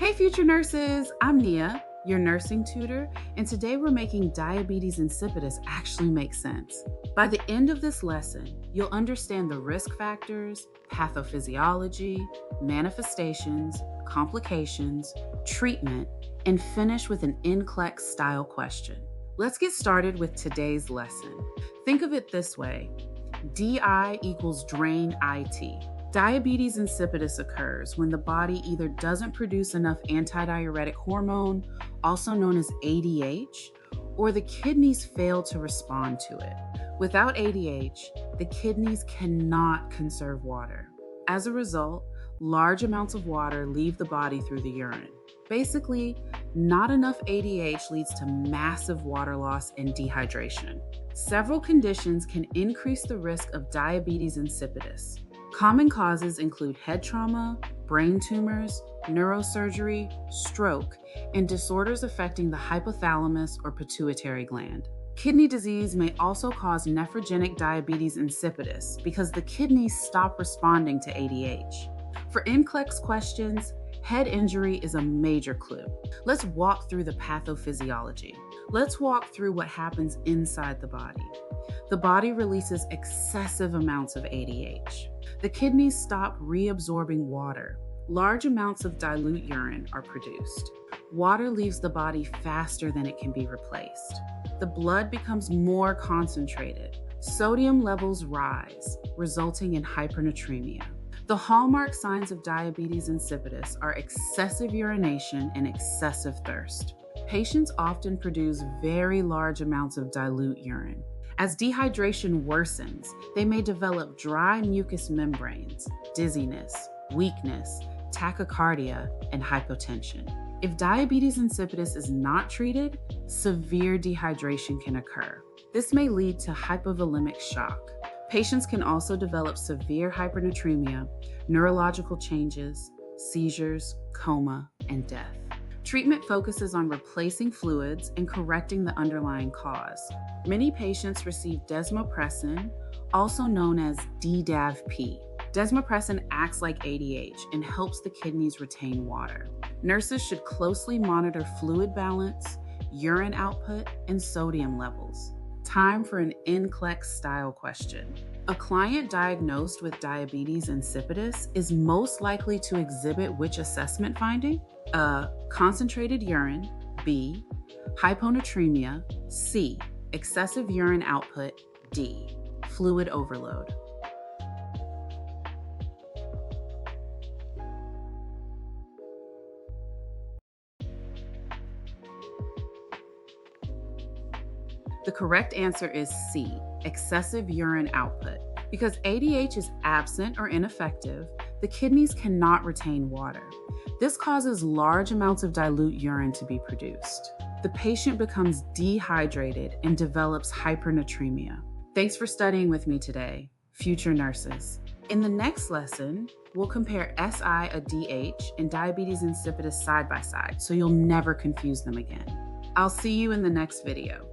Hey future nurses, I'm Nia, your nursing tutor, and today we're making diabetes insipidus actually make sense. By the end of this lesson, you'll understand the risk factors, pathophysiology, manifestations, complications, treatment, and finish with an NCLEX-style question. Let's get started with today's lesson. Think of it this way: DI equals drain IT. Diabetes insipidus occurs when the body either doesn't produce enough antidiuretic hormone, also known as ADH, or the kidneys fail to respond to it. Without ADH, the kidneys cannot conserve water. As a result, large amounts of water leave the body through the urine. Basically, not enough ADH leads to massive water loss and dehydration. Several conditions can increase the risk of diabetes insipidus. Common causes include head trauma, brain tumors, neurosurgery, stroke, and disorders affecting the hypothalamus or pituitary gland. Kidney disease may also cause nephrogenic diabetes insipidus because the kidneys stop responding to ADH. For NCLEX questions, head injury is a major clue. Let's walk through the pathophysiology. Let's walk through what happens inside the body. The body releases excessive amounts of ADH. The kidneys stop reabsorbing water. Large amounts of dilute urine are produced. Water leaves the body faster than it can be replaced. The blood becomes more concentrated. Sodium levels rise, resulting in hypernatremia. The hallmark signs of diabetes insipidus are excessive urination and excessive thirst. Patients often produce very large amounts of dilute urine. As dehydration worsens, they may develop dry mucous membranes, dizziness, weakness, tachycardia, and hypotension. If diabetes insipidus is not treated, severe dehydration can occur. This may lead to hypovolemic shock. Patients can also develop severe hypernatremia, neurological changes, seizures, coma, and death. Treatment focuses on replacing fluids and correcting the underlying cause. Many patients receive desmopressin, also known as DDAV-P. Desmopressin acts like ADH and helps the kidneys retain water. Nurses should closely monitor fluid balance, urine output, and sodium levels. Time for an NCLEX-style question. A client diagnosed with diabetes insipidus is most likely to exhibit which assessment finding? A. Concentrated urine. B. Hyponatremia. C. Excessive urine output. D. Fluid overload. The correct answer is C, excessive urine output. Because ADH is absent or ineffective, the kidneys cannot retain water. This causes large amounts of dilute urine to be produced. The patient becomes dehydrated and develops hypernatremia. Thanks for studying with me today, future nurses. In the next lesson, we'll compare SIADH and diabetes insipidus side by side, so you'll never confuse them again. I'll see you in the next video.